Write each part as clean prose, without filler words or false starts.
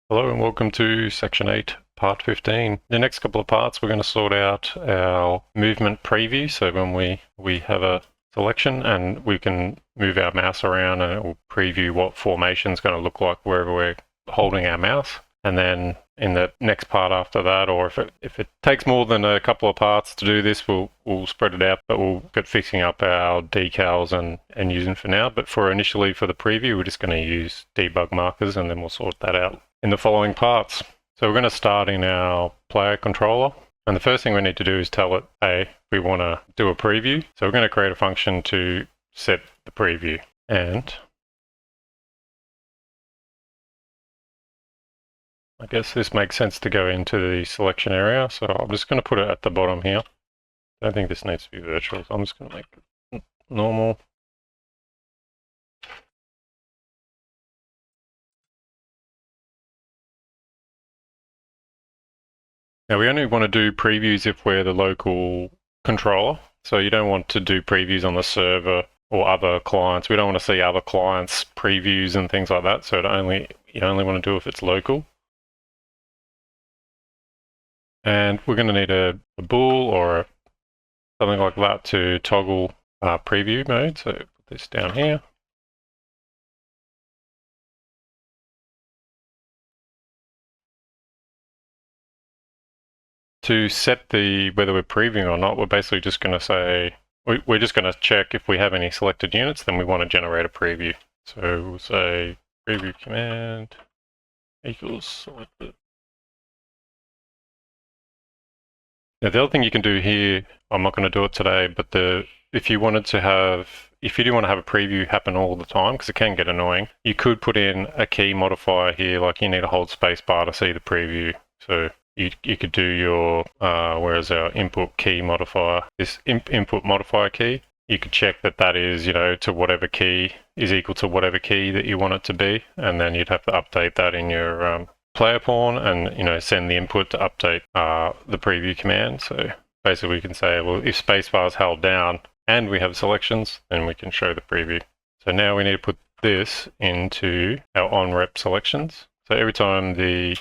Hello and welcome to Section 8, Part 15. The next couple of parts we're going to sort out our movement preview. So when we have a selection and we can move our mouse around and it will preview what formation is going to look like wherever we're holding our mouse. And then in the next part after that, or if it takes more than a couple of parts to do this, we'll spread it out, but we'll get fixing up our decals and using for now. But for initially for the preview, we're just going to use debug markers and then we'll sort that out in the following parts. So we're going to start in our player controller. And the first thing we need to do is tell it, hey, we want to do a preview. So we're going to create a function to set the preview. And I guess this makes sense to go into the selection area. So I'm just going to put it at the bottom here. I don't think this needs to be virtual, so I'm just going to make it normal. Now we only want to do previews if we're the local controller. So you don't want to do previews on the server or other clients. We don't want to see other clients' previews and things like that. So you only want to do if it's local. And we're going to need a bool or something like that to toggle preview mode. So put this down here. To set whether we're previewing or not, we're basically just going to say, we're just going to check if we have any selected units, then we want to generate a preview. So we'll say preview command equals selected. Now the other thing you can do here, I'm not going to do it today, but if you do want to have a preview happen all the time, because it can get annoying, you could put in a key modifier here, like you need to hold spacebar to see the preview. So you could do your, where's our input key modifier, this input modifier key, you could check that is, to whatever key is equal to whatever key that you want it to be, and then you'd have to update that in your player pawn and, send the input to update the preview command. So basically we can say, well, if spacebar is held down and we have selections, then we can show the preview. So now we need to put this into our on-rep selections. So every time these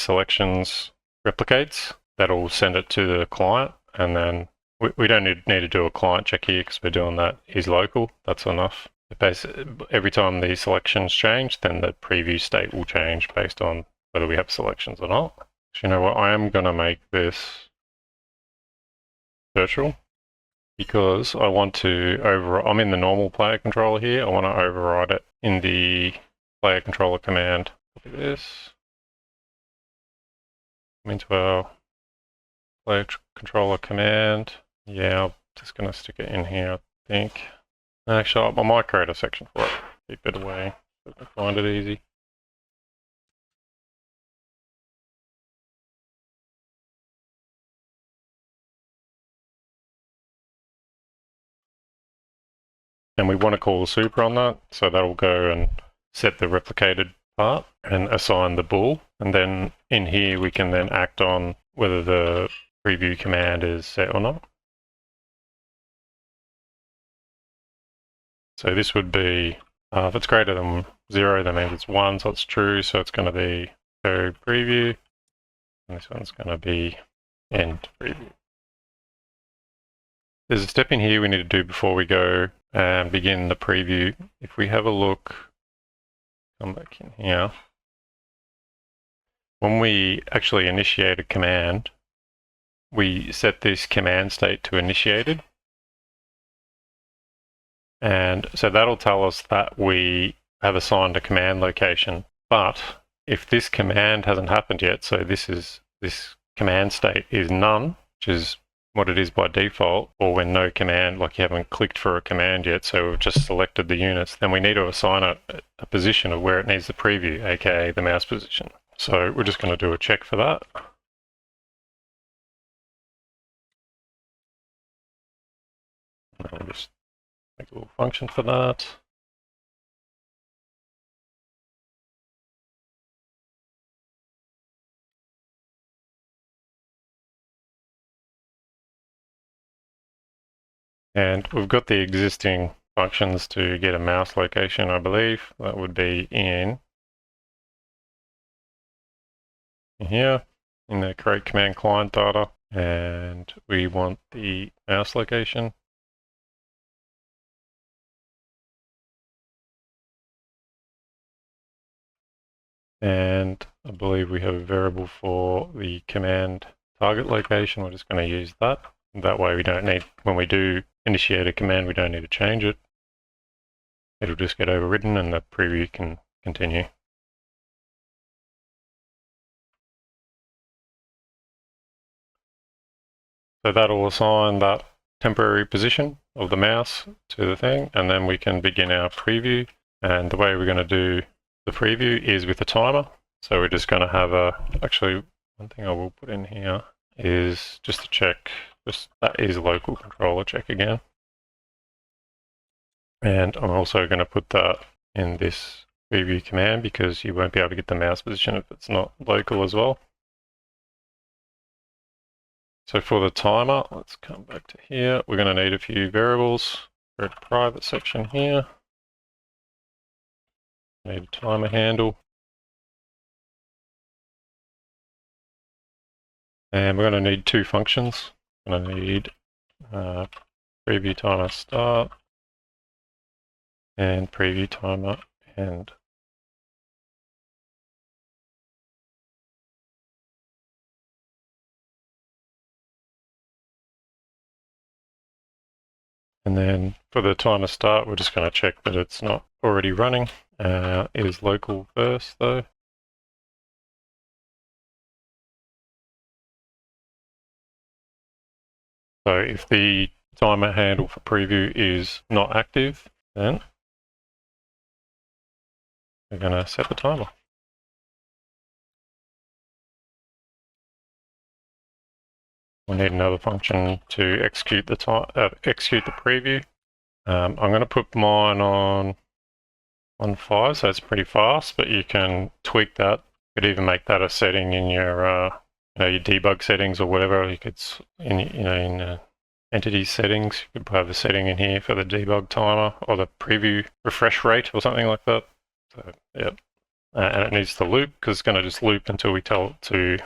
selections replicates, that'll send it to the client, and then we don't need to do a client check here because we're doing that is local. That's enough. Every time these selections change, then the preview state will change based on whether we have selections or not. So you know what, I am going to make this virtual because I want to I'm in the normal player controller here. I want to override it in the player controller command. Copy this into our player controller command. Yeah, I'm just going to stick it in here, I think. Actually, I might create a section for it. Keep it away so I can find it easy. And we want to call the super on that, so that'll go and set the replicated part and assign the bool. And then in here, we can then act on whether the preview command is set or not. So this would be, if it's greater than 0, that means it's 1, so it's true. So it's going to be show preview. And this one's going to be end preview. There's a step in here we need to do before we go and begin the preview. If we have a look, come back in here. When we actually initiate a command, we set this command state to initiated. And so that'll tell us that we have assigned a command location. But if this command hasn't happened yet, so this command state is none, which is what it is by default, or when no command, like you haven't clicked for a command yet, so we've just selected the units, then we need to assign a position of where it needs the preview, aka the mouse position. So we're just going to do a check for that. I'll just make a little function for that. And we've got the existing functions to get a mouse location, I believe. That would be in here in the create command client data, and we want the mouse location. And I believe we have a variable for the command target location. We're just going to use that. That way we don't need, when we do initiate a command, we don't need to change it. It'll just get overridden and the preview can continue. So that'll assign that temporary position of the mouse to the thing, and then we can begin our preview. And the way we're going to do the preview is with a timer. So we're just going to have actually one thing I will put in here is just to check, that is local controller check again. And I'm also going to put that in this preview command because you won't be able to get the mouse position if it's not local as well. So for the timer, let's come back to here. We're going to need a few variables. Go to private section here. Need a timer handle. And we're going to need two functions. We're going to need preview timer start and preview timer end. And then for the timer start, we're just going to check that it's not already running. It is local first though. So if the timer handle for preview is not active, then we're going to set the timer. We need another function to execute the preview. I'm going to put mine on 1.5, so it's pretty fast, but you can tweak that. You could even make that a setting in your your debug settings or whatever. You could in entity settings, you could have a setting in here for the debug timer or the preview refresh rate or something like that. So yeah, and it needs to loop because it's going to just loop until we tell it to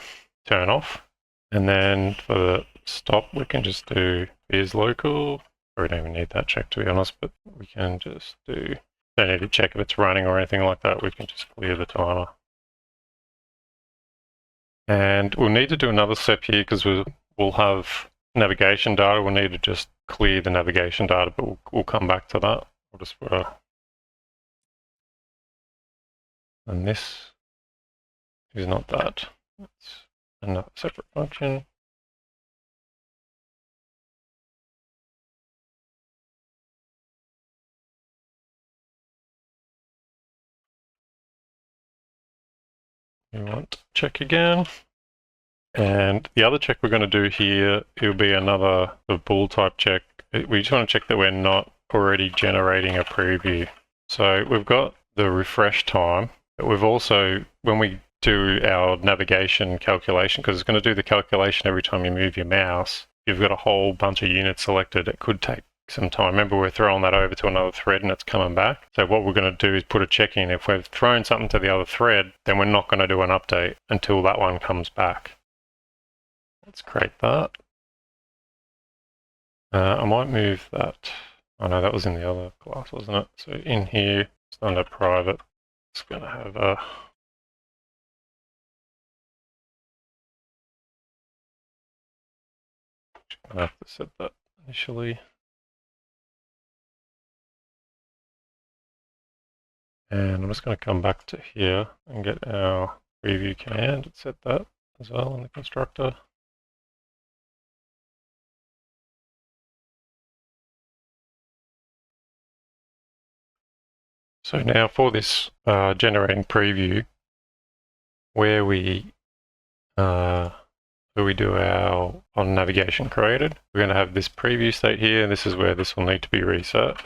turn off. And then for the stop, we can just do is local. We don't even need that check to be honest, but we can just do, don't need to check if it's running or anything like that. We can just clear the timer. And we'll need to do another step here because we'll have navigation data. We'll need to just clear the navigation data, but we'll come back to that. We'll just put and this is not that. It's another separate function. We want check again. And the other check we're going to do here, it'll be another bool type check. We just want to check that we're not already generating a preview. So we've got the refresh time, but we've also, when we do our navigation calculation, because it's going to do the calculation every time you move your mouse, you've got a whole bunch of units selected. It could take some time. Remember, we're throwing that over to another thread and it's coming back. So what we're going to do is put a check in. If we've thrown something to the other thread, then we're not going to do an update until that one comes back. Let's create that. I might move that. Oh no, that was in the other class, wasn't it? So in here, it's under private. It's going to have a I have to set that initially. And I'm just going to come back to here and get our preview command and set that as well in the constructor. So now for this generating preview, where we do our on navigation created, we're going to have this preview state here, and this is where this will need to be reset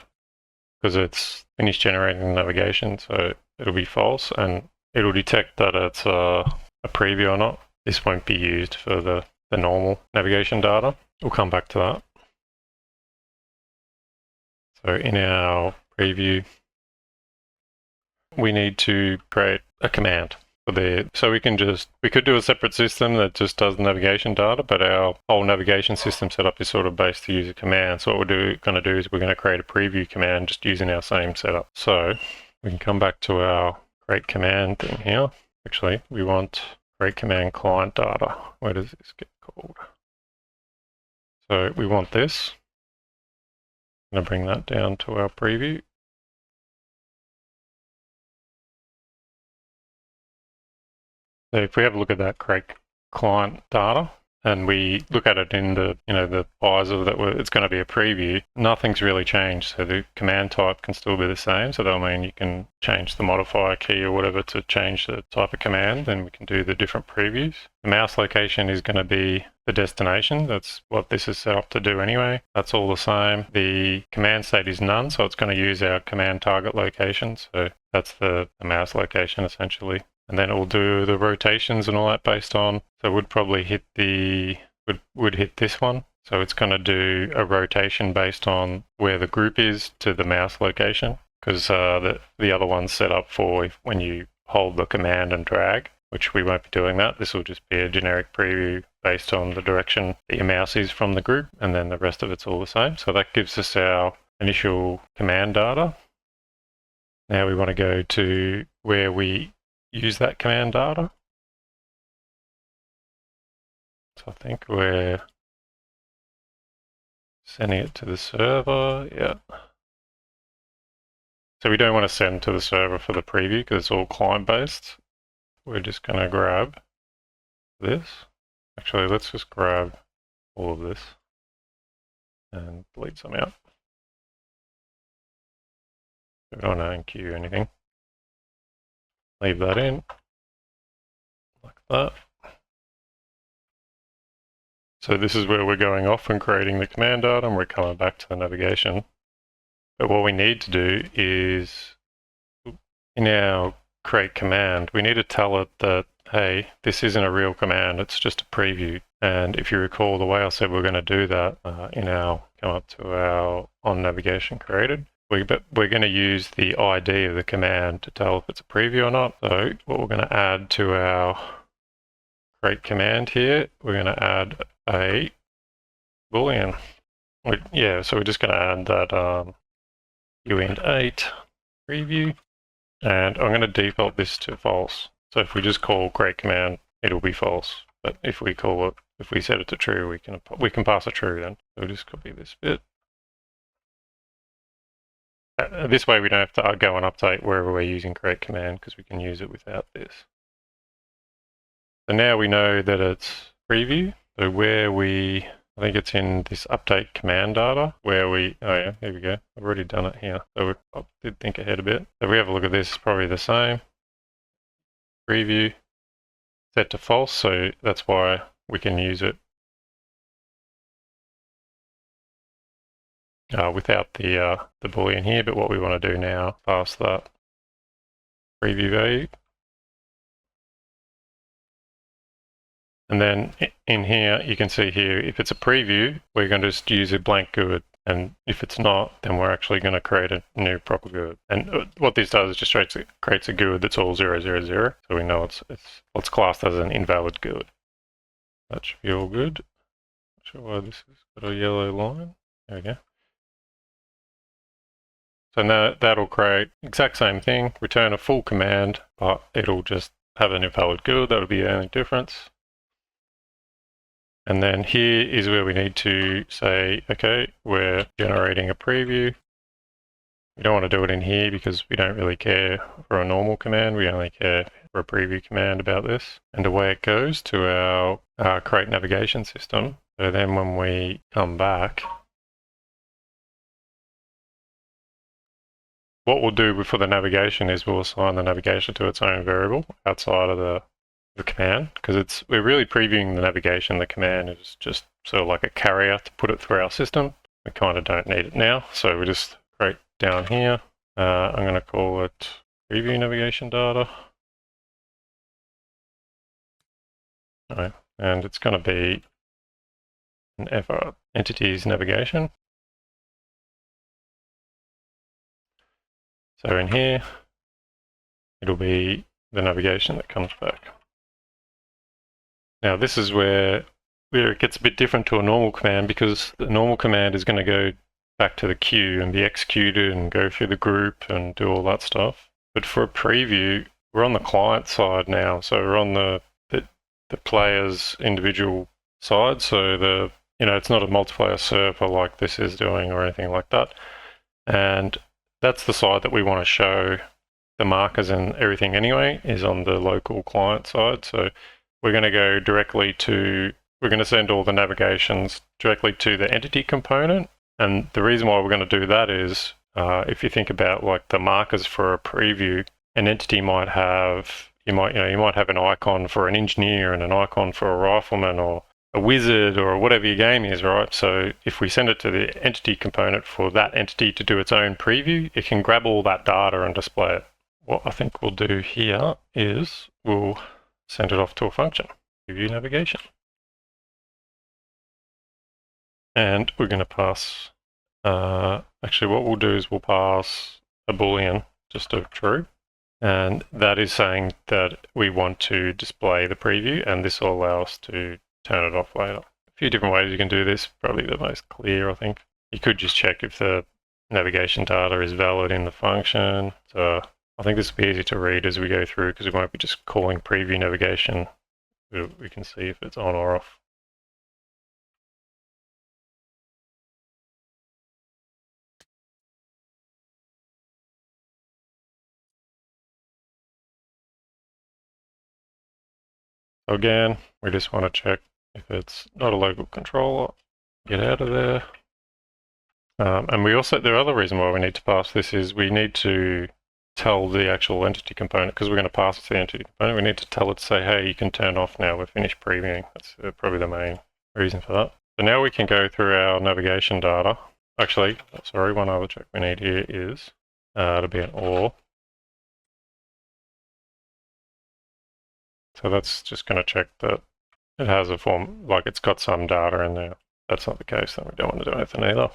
because it's finished generating navigation, so it'll be false and it'll detect that it's a preview or not. This won't be used for the normal navigation data. We'll come back to that. So in our preview, we need to create a command. for there. So we could do a separate system that just does navigation data, but our whole navigation system setup is sort of based to use a command. So what we're going to do is we're going to create a preview command just using our same setup. So we can come back to our create command thing here. Actually, we want create command client data. Where does this get called? So we want this. I'm going to bring that down to our preview. So if we have a look at that create client data and we look at it in the the visor that it's going to be a preview, nothing's really changed. So the command type can still be the same. So that'll mean you can change the modifier key or whatever to change the type of command. Then we can do the different previews. The mouse location is going to be the destination. That's what this is set up to do anyway. That's all the same. The command state is none, so it's going to use our command target location. So that's the mouse location essentially. And then it will do the rotations and all that based on, so it would probably hit would hit this one. So it's going to do a rotation based on where the group is to the mouse location, because the other one's set up for when you hold the command and drag, which we won't be doing that. This will just be a generic preview based on the direction that your mouse is from the group, and then the rest of it's all the same. So that gives us our initial command data. Now we want to go to where we use that command data. So I think we're sending it to the server, yeah. So we don't want to send to the server for the preview because it's all client-based. We're just going to grab this. Actually, let's just grab all of this and delete some out. We don't want to enqueue anything. Leave that in, like that. So this is where we're going off and creating the command data, and we're coming back to the navigation. But what we need to do is, in our create command, we need to tell it that, hey, this isn't a real command, it's just a preview. And if you recall, the way I said we're going to do that come up to our on navigation created, we're going to use the ID of the command to tell if it's a preview or not. So what we're going to add to our create command here, we're going to add a boolean. Yeah, so we're just going to add that uint8 preview, and I'm going to default this to false. So if we just call create command, it'll be false. But if we set it to true, we can pass a true then. So we'll just copy this bit. This way we don't have to go and update wherever we're using create command because we can use it without this. So now we know that it's preview. So I think it's in this update command data where oh yeah, here we go. I've already done it here. So I did think ahead a bit. So if we have a look at this, it's probably the same. Preview set to false, so that's why we can use it without the boolean here. But what we want to do now, pass that preview value. And then in here, you can see here, if it's a preview, we're going to just use a blank GUID. And if it's not, then we're actually going to create a new proper GUID. And what this does is just creates a GUID that's all 000. So we know it's classed as an invalid GUID. That should be all good. Not sure why this has got a yellow line. There we go. So now that'll create exact same thing, return a full command, but it'll just have an invalid GUID. That'll be the only difference. And then here is where we need to say, okay, we're generating a preview. We don't want to do it in here because we don't really care for a normal command. We only care for a preview command about this. And away it goes to our create navigation system. So then when we come back, what we'll do for the navigation is we'll assign the navigation to its own variable outside of the command, because we're really previewing the navigation. The command is just sort of like a carrier to put it through our system. We kind of don't need it now, so we just create down here. I'm going to call it preview navigation data. All right, and it's going to be an FR entities navigation. So in here, it'll be the navigation that comes back. Now this is where it gets a bit different to a normal command, because the normal command is going to go back to the queue and be executed and go through the group and do all that stuff. But for a preview, we're on the client side now, so we're on the player's individual side. So it's not a multiplayer server like this is doing or anything like that. And that's the side that we want to show the markers and everything anyway, is on the local client side. So we're going to go directly to, we're going to send all the navigations directly to the entity component. And the reason why we're going to do that is, if you think about like the markers for a preview, an entity might have, you might have an icon for an engineer and an icon for a rifleman or a wizard or whatever your game is, right? So if we send it to the entity component for that entity to do its own preview, it can grab all that data and display it. What I think we'll do here is we'll send it off to a function, preview navigation. And we're going to pass, actually what we'll do is we'll pass a boolean just of true. And that is saying that we want to display the preview, and this will allow us to turn it off later. A few different ways you can do this, probably the most clear, I think. You could just check if the navigation data is valid in the function. So I think this will be easy to read as we go through, because we won't be just calling preview navigation. We can see if it's on or off. So again, we just want to check if it's not a local controller, get out of there. And we also, the other reason why we need to pass this is we need to tell the actual entity component, because we're going to pass it to the entity component, we need to tell it to say, hey, you can turn off now, we're finished previewing. That's probably the main reason for that. So now we can go through our navigation data. Actually, sorry, one other check we need here is to be an OR. So that's just going to check that it has a form, like it's got some data in there. If that's not the case, then we don't want to do anything either.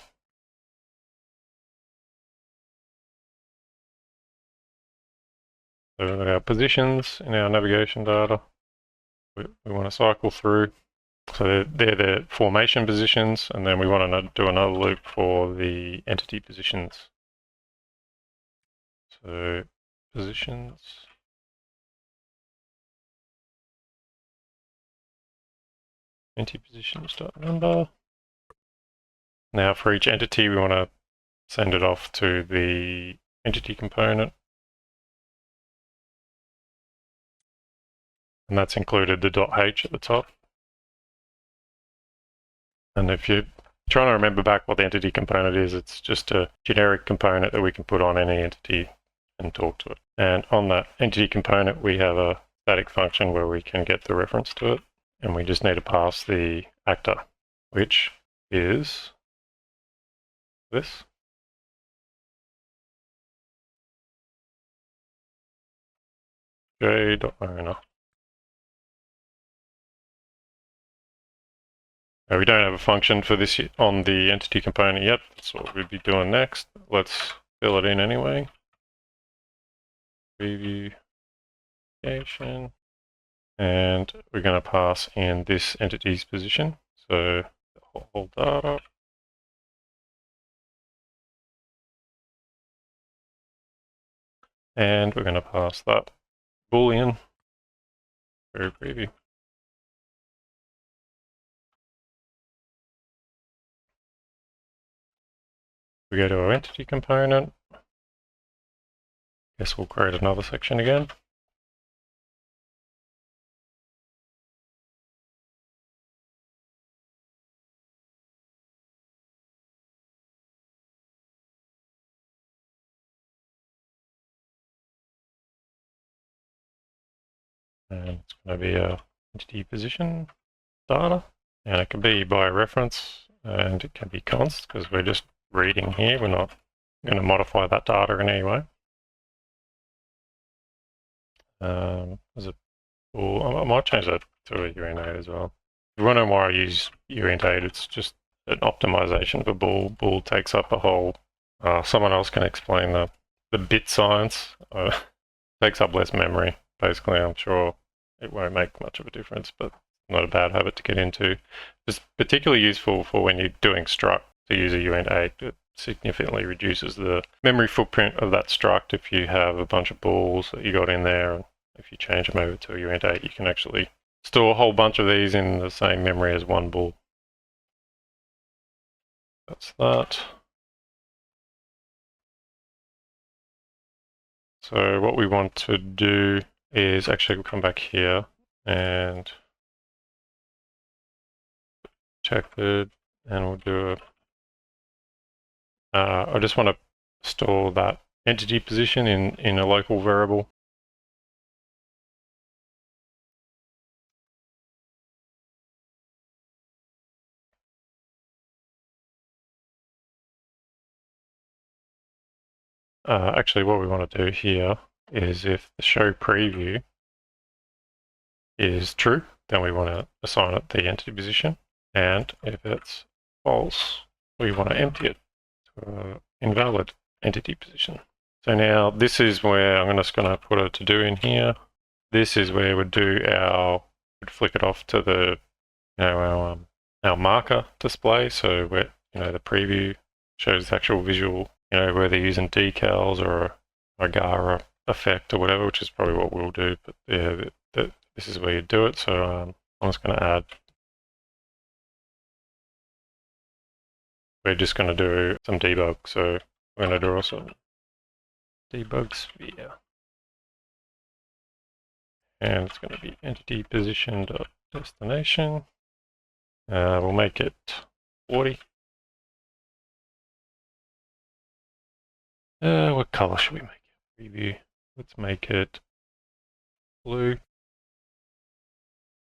So we've got our positions in our navigation data. We want to cycle through. So they're the formation positions, and then we want to do another loop for the entity positions. So positions. Entity positions.number. Now for each entity, we want to send it off to the entity component. And that's included the .h at the top. And if you're trying to remember back what the entity component is, it's just a generic component that we can put on any entity and talk to it. And on that entity component, we have a static function where we can get the reference to it. And we just need to pass the actor, which is this. J.owner. Now we don't have a function for this on the entity component yet. That's what we'll be doing next. Let's fill it in anyway. Preview navigation. And we're going to pass in this entity's position. So the whole data. And we're going to pass that boolean for preview. We go to our entity component. Guess we'll create another section again. And it's going to be a entity position data. And it can be by reference, and it can be const, because we're just reading here. We're not going to modify that data in any way. I might change that to a UNA as well. If you want to know why I use UNA, it's just an optimization for bool. Bool takes up a whole, someone else can explain the bit science. Takes up less memory, basically, I'm sure it won't make much of a difference, but not a bad habit to get into. It's particularly useful for when you're doing struct to use a uint8. It significantly reduces the memory footprint of that struct if you have a bunch of balls that you got in there. And if you change them over to a uint8, you can actually store a whole bunch of these in the same memory as one ball. That's that. So what we want to do is actually we'll come back here and check the, and we'll do I just want to store that entity position in a local variable. Actually, what we want to do here is if the show preview is true, then we want to assign it the entity position. And if it's false, we want to empty it to invalid entity position. So now this is where I'm just going to put a to do in here. This is where we'd do we'd flick it off to the, our marker display. So where, the preview shows the actual visual, where they're using decals or a Gara effect or whatever, which is probably what we'll do. But yeah, this is where you do it. So I'm just going to add, we're just going to do some debug. So we're going to draw some debug sphere. And it's going to be entity position dot destination. We'll make it 40. What color should we make it? Preview. Let's make it blue.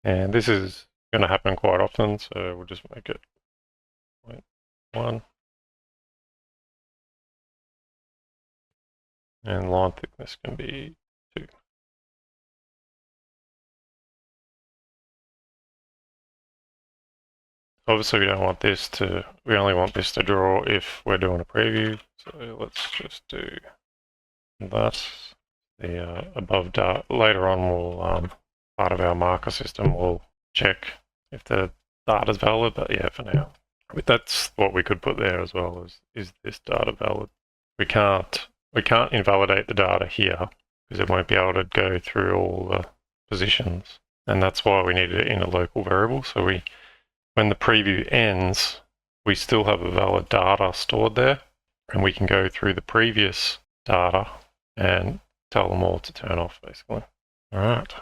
And this is going to happen quite often, so we'll just make it 0.1. And line thickness can be 2. Obviously we don't want this to, we only want this to draw if we're doing a preview. So let's just do that. The above data, later on we'll, part of our marker system will check if the data's valid, but yeah, for now. But that's what we could put there as well, is this data valid? We can't invalidate the data here because it won't be able to go through all the positions. And that's why we need it in a local variable. So when the preview ends, we still have a valid data stored there, and we can go through the previous data and tell them all to turn off, basically. All right,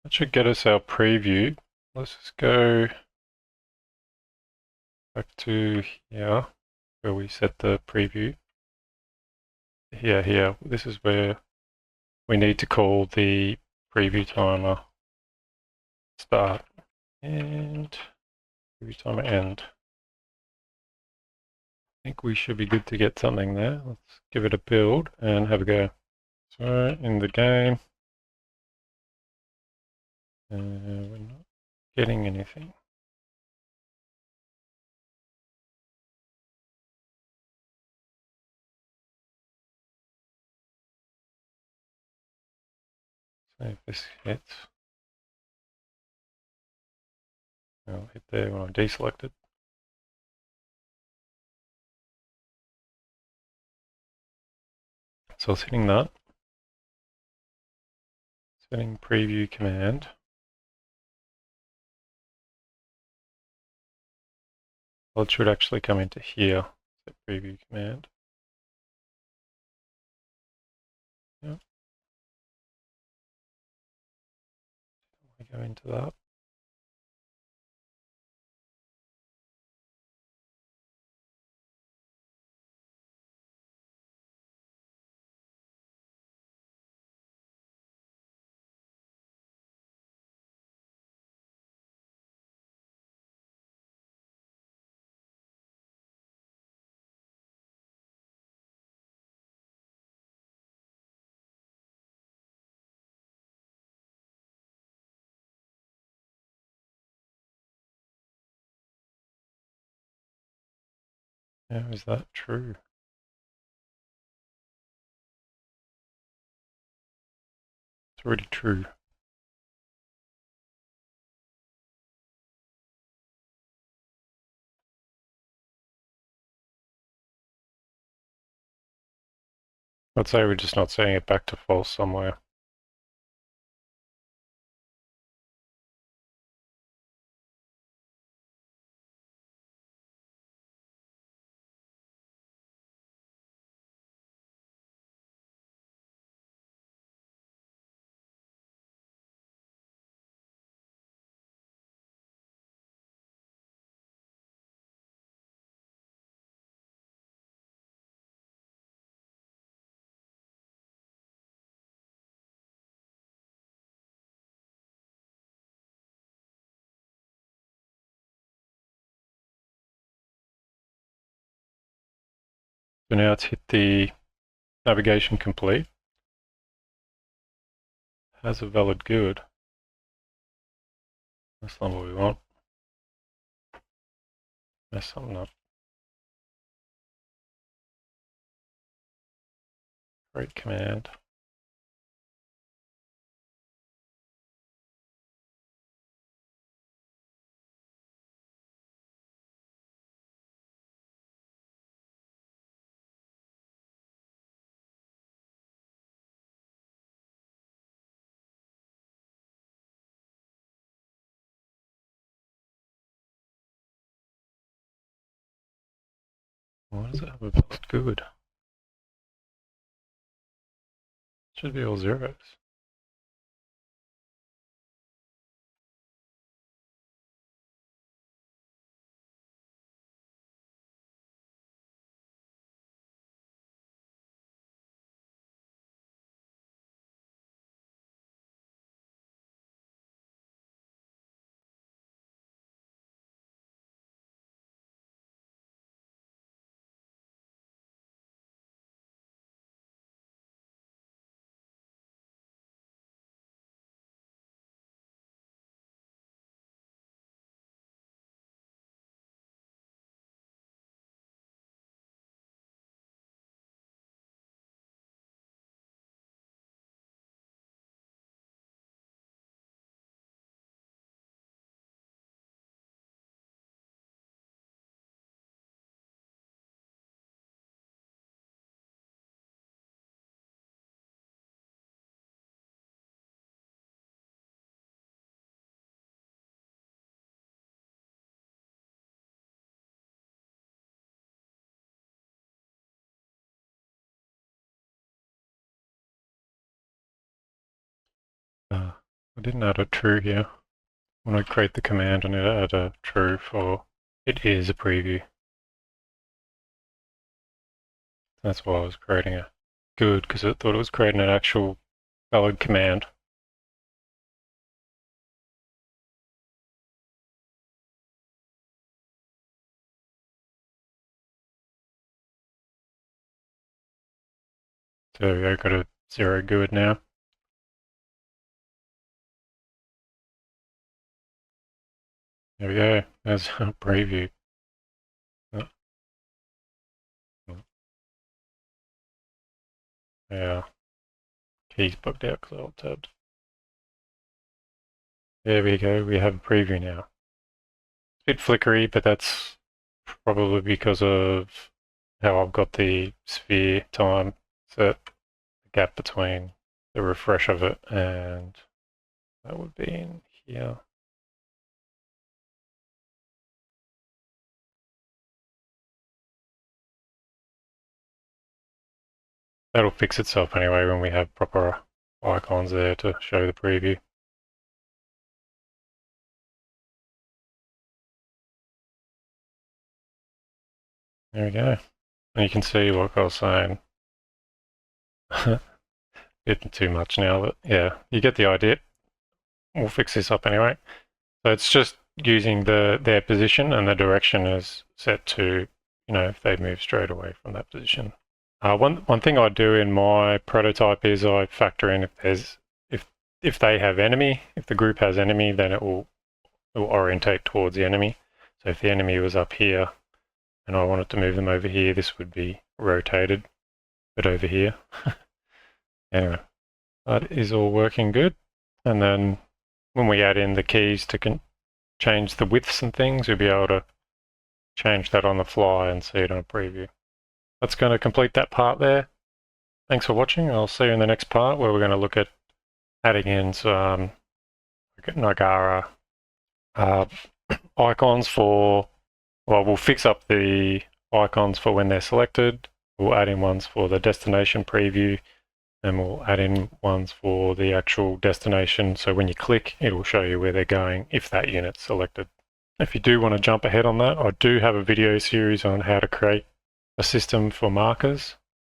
that should get us our preview. Let's just go back to here, where we set the preview. Here, this is where we need to call the preview timer start and preview timer end. I think we should be good to get something there. Let's give it a build and have a go. So in the game, we're not getting anything. So if this hits, I'll hit there when I deselect it. So I was hitting that. Setting preview command. Well, it should actually come into here, set preview command. Yep. We go into that. Now, is that true? It's It's already true. Let's say we're just not setting it back to false somewhere. So now it's hit the navigation complete. Has a valid good. That's not what we want. Mess something up. Create command. Why does it have a valid good? Should be all zeros. I didn't add a true here. When I create the command, I need to add a true for it is a preview. That's why I was creating a good, because it thought it was creating an actual valid command. So yeah, I've got a 0 good now. There we go, there's a preview. Oh. Yeah, keys bugged out because I alt-tabbed. There we go, we have a preview now. It's a bit flickery, but that's probably because of how I've got the sphere time set, the gap between the refresh of it, and that would be in here. That'll fix itself anyway when we have proper icons there to show the preview. There we go. And you can see, like I was saying, bit too much now, but yeah, you get the idea. We'll fix this up anyway. So it's just using their position, and the direction is set to, you know, if they move straight away from that position. One thing I do in my prototype is I factor in if they have enemy, if the group has enemy, then it will orientate towards the enemy. So if the enemy was up here and I wanted to move them over here, this would be rotated, but over here. Anyway, That is all working good. And then when we add in the keys to change the widths and things, you'll be able to change that on the fly and see it on a preview. That's going to complete that part there. Thanks for watching. I'll see you in the next part where we're going to look at adding in some Nagara icons for, well, we'll fix up the icons for when they're selected. We'll add in ones for the destination preview, and we'll add in ones for the actual destination. So when you click, it will show you where they're going if that unit's selected. If you do want to jump ahead on that, I do have a video series on how to create a system for markers,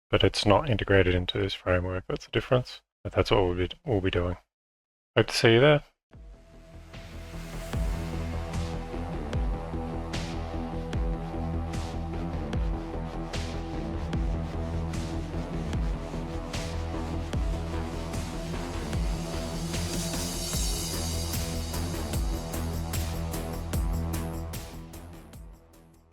but it's not integrated into this framework. That's the difference. But that's what we'll be doing. Hope to see you there.